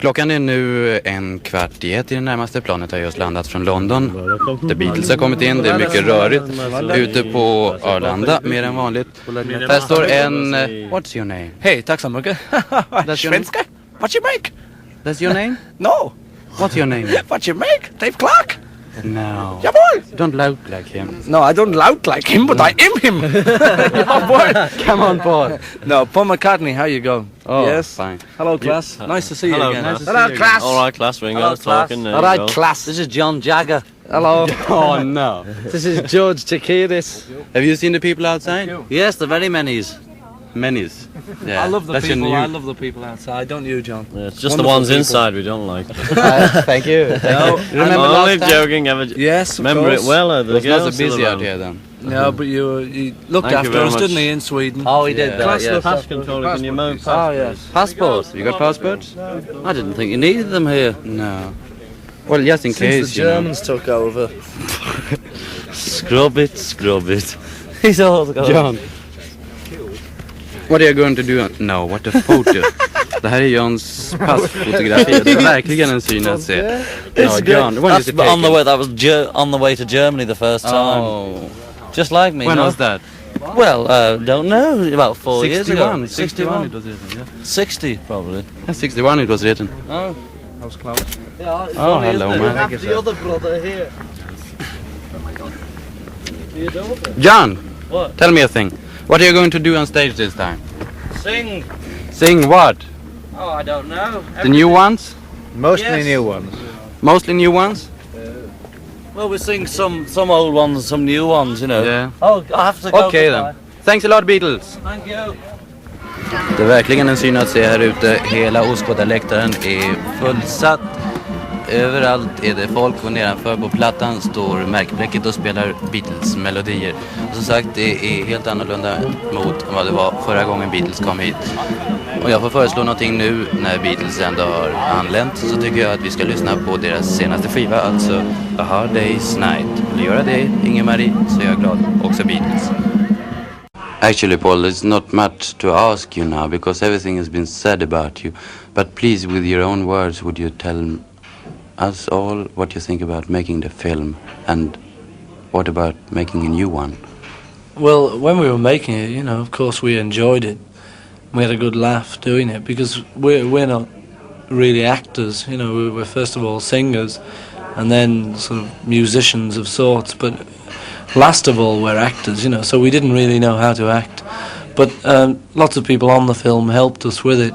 Klockan är nu 1:15 i det närmaste. Planet har just landat från London. The Beatles har kommit in, det är mycket rörigt ute på Arlanda, mer än vanligt. Här står en... What's your name? Hej, tack så mycket. Svenska? What you make? That's your name? No. What's your name? What you make? Dave Clark? No. Yeah, boy. You don't look like him. No, I don't look like him, but I am him. Yeah, boy. Come on, Paul. No, Paul McCartney, how you go? Oh, yes. fine. Hello, Klas. Nice to see you again. Klas. Hello, Klas. All right, Klas Ringo. Hello, Talking. All right, Klas. This is John Jagger. Hello. Oh, no. This is George Takidis. Have you seen the people outside? Yes, the very many's. Many's. Yeah. I love the That's your people. new- I love the people outside. Don't you, John? Yeah, it's just Wonderful the ones people. inside we don't like. Thank you. No, Remember I'm last only time? joking. yes, of Remember course. it well. It The was not girls so busy still out around. here then. No, but you looked Thank you after very us, much. didn't he, in Sweden? Oh, he did Yeah. that, Klas yes. looked Pass after- controller, can you mount Oh, passports? yes. Passport? You got passports? I didn't think you needed them here. No. Well, just in Since case, the you know. Germans took over. Scrub it, scrub it. He's all got... John. What are you going to do? No, what a photo. Det här är Johns passfotografi. Det är verkligen en syn att se. No, John, when is it That's on the taken? way. That was on the way to Germany the first time. Oh. Just like me. When no? was that? Well, don't know. About 4 years ago. 61 it was written, yeah. 60 probably. Yeah, 61 it was written. Oh. That was close. Yeah, it's Oh, funny, hello, isn't it? man. That's the other brother here. John, What? tell me a thing. What are you going to do on stage this time? Sing. Sing what? Oh, I don't know. The new ones? Mostly Yes. new ones. Mostly new ones? Well, we sing some old ones and some new ones, you know. Yeah. Oh, I have to go. Okay goodbye. then. Thanks a lot, Beatles. Thank you. Det är verkligen en syn att se här ute. Hela åskådarläktaren är fullsatt. Överallt är det folk och nedanför på plattan står märkbräcket och spelar Beatles-melodier. Och som sagt, det är helt annorlunda mot vad det var förra gången Beatles kom hit. Och jag får föreslå någonting nu när Beatles ändå har anlänt, så tycker jag att vi ska lyssna på deras senaste skiva, alltså A Hard Day's Night. Vill du göra det, Inge-Marie, så är jag glad. Också Beatles. Actually, Paul, there's not much to ask you now because everything has been said about you. But please, with your own words, would you tell us all what you think about making the film, and what about making a new one? Well, when we were making it, you know, of course we enjoyed it. We had a good laugh doing it because we're not really actors, you know. We're first of all singers, and then sort of musicians of sorts. But last of all, we're actors, you know. So we didn't really know how to act. But lots of people on the film helped us with it.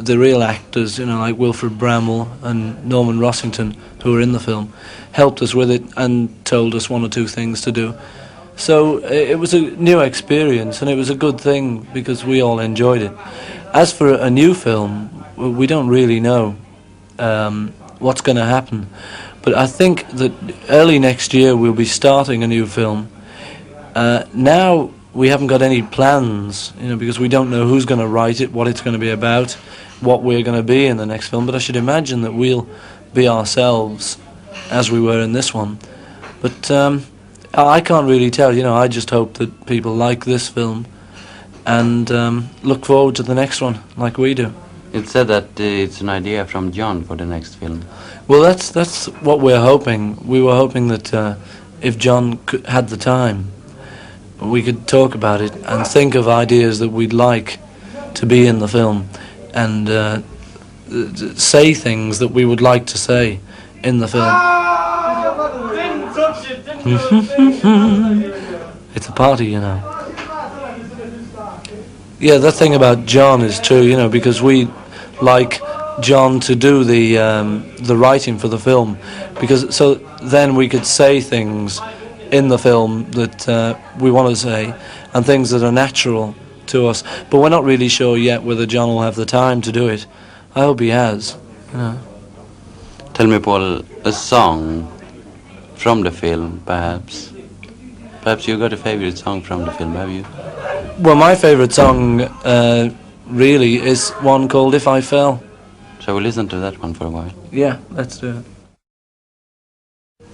The real actors, you know, like Wilfred Bramwell and Norman Rossington, who were in the film, helped us with it and told us one or two things to do. So it was a new experience, and it was a good thing because we all enjoyed it. As for a new film, we don't really know what's going to happen. But I think that early next year we'll be starting a new film. Now we haven't got any plans, you know, because we don't know who's going to write it, what it's going to be about, what we're going to be in the next film. But I should imagine that we'll be ourselves as we were in this one. But I can't really tell, you know. I just hope that people like this film and look forward to the next one like we do. It's said that it's an idea from John for the next film. Well, that's what we're hoping. We were hoping that if John had the time, we could talk about it and think of ideas that we'd like to be in the film, and say things that we would like to say in the film. It's a party, you know. Yeah, the thing about John is true, you know, because we like John to do the writing for the film, because so then we could say things in the film that we want to say, and things that are natural to us. But we're not really sure yet whether John will have the time to do it. I hope he has. You know. Tell me, Paul, a song from the film, perhaps. Perhaps you got a favorite song from the film, have you? Well, my favourite song really is one called If I Fell. Shall we listen to that one for a while? Yeah, let's do it.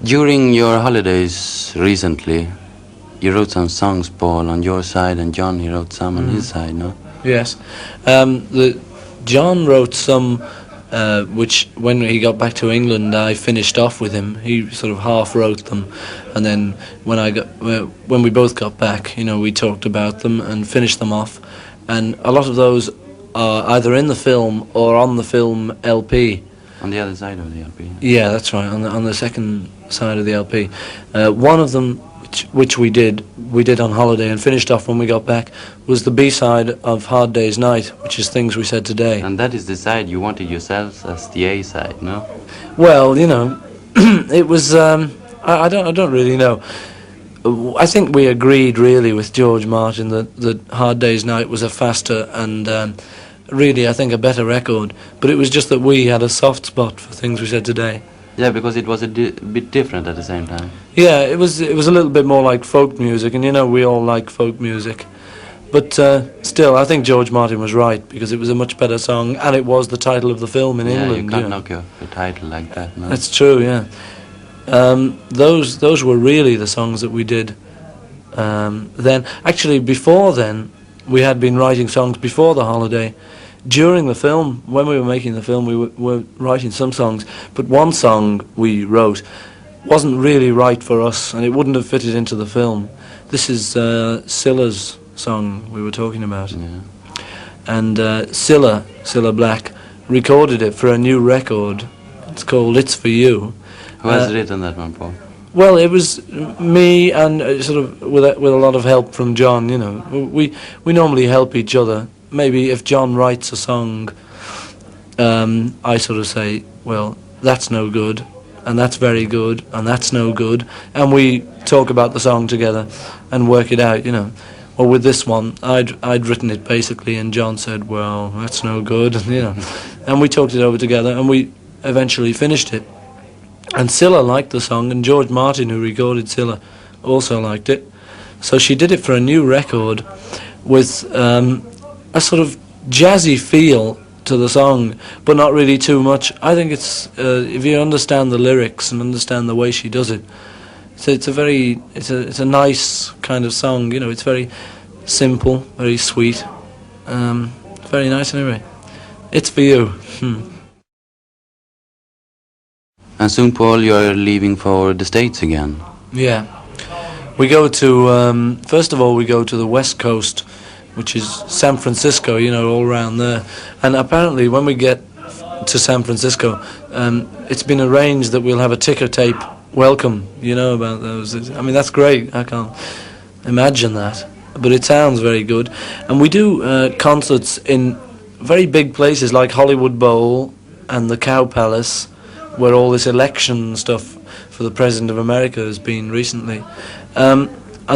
During your holidays recently, you wrote some songs, Paul, on your side, and John, he wrote some on his side, no? Yes. John wrote some which when he got back to England, I finished off with him. He sort of half wrote them, and then when we both got back, we talked about them and finished them off. And a lot of those are either in the film or on the film LP. On the other side of the LP. Yeah, that's right. On the second side of the LP, one of them, which we did on holiday and finished off when we got back, was the B-side of Hard Day's Night, which is Things We Said Today. And that is the side you wanted yourselves as the A-side, no? Well, it was. I don't really know. I think we agreed really with George Martin that Hard Day's Night was a faster and really, I think, a better record. But it was just that we had a soft spot for Things We Said Today. Yeah, because it was a bit different at the same time. Yeah, it was a little bit more like folk music, and we all like folk music. But still, I think George Martin was right, because it was a much better song, and it was the title of the film in England. You can't knock off the title like that, no? That's true, yeah. Those were really the songs that we did then. Actually, before then, we had been writing songs before the holiday. During the film, when we were making the film, we were writing some songs, but one song we wrote wasn't really right for us, and it wouldn't have fitted into the film. This is Cilla's song we were talking about. Yeah. And Cilla Black, recorded it for a new record. It's called It's For You. Who has written that one, Paul? Well, it was me, and sort of with a lot of help from John. We normally help each other. Maybe if John writes a song, I sort of say, well, that's no good, and that's very good, and that's no good, and we talk about the song together and work it out. Well, with this one, I'd written it basically, and John said, well, that's no good, and we talked it over together, and we eventually finished it. And Cilla liked the song, and George Martin, who recorded Cilla, also liked it. So she did it for a new record with a sort of jazzy feel to the song, but not really too much. I think it's if you understand the lyrics and understand the way she does it, it's a nice kind of song. It's very simple, very sweet, very nice anyway. It's For You. And soon, Paul, you are leaving for the States again. Yeah. We go to, first of all, we go to the West Coast, which is San Francisco, all around there. And apparently when we get to San Francisco, it's been arranged that we'll have a ticker tape welcome, about those. I mean, that's great. I can't imagine that. But it sounds very good. And we do concerts in very big places like Hollywood Bowl and the Cow Palace, where all this election stuff for the President of America has been recently. And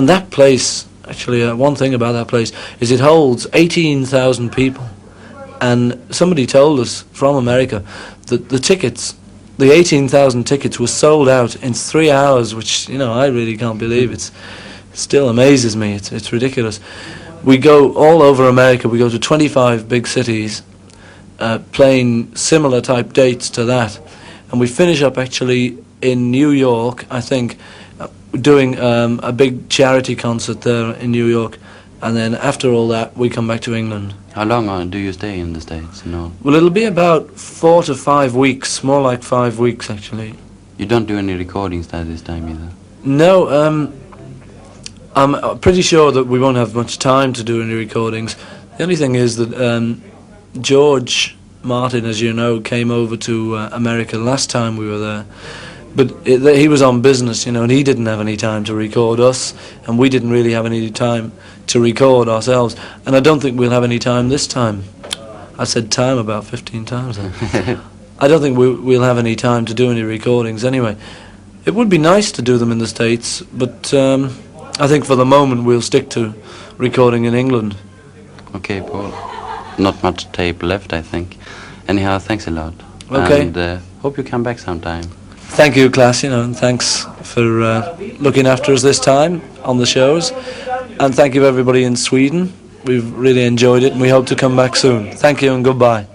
that place, actually, one thing about that place is it holds 18,000 people. And somebody told us from America that the 18,000 tickets were sold out in 3 hours, which, I really can't believe. It still amazes me. It's ridiculous. We go all over America. We go to 25 big cities, playing similar type dates to that. And we finish up actually in New York, I think, doing a big charity concert there in New York. And then after all that, we come back to England. How long do you stay in the States? Well, it'll be about 4 to 5 weeks, more like 5 weeks actually. You don't do any recordings at this time either? No, I'm pretty sure that we won't have much time to do any recordings. The only thing is that George Martin, as you know, came over to America last time we were there, but he was on business, and he didn't have any time to record us, and we didn't really have any time to record ourselves, and I don't think we'll have any time this time. I said time about 15 times then. I don't think we'll have any time to do any recordings anyway. It would be nice to do them in the States, but I think for the moment we'll stick to recording in England. Okay, Paul. Not much tape left, I think. Anyhow, thanks a lot. Okay. And hope you come back sometime. Thank you, Klas, and thanks for looking after us this time on the shows. And thank you everybody in Sweden. We've really enjoyed it, and we hope to come back soon. Thank you and goodbye.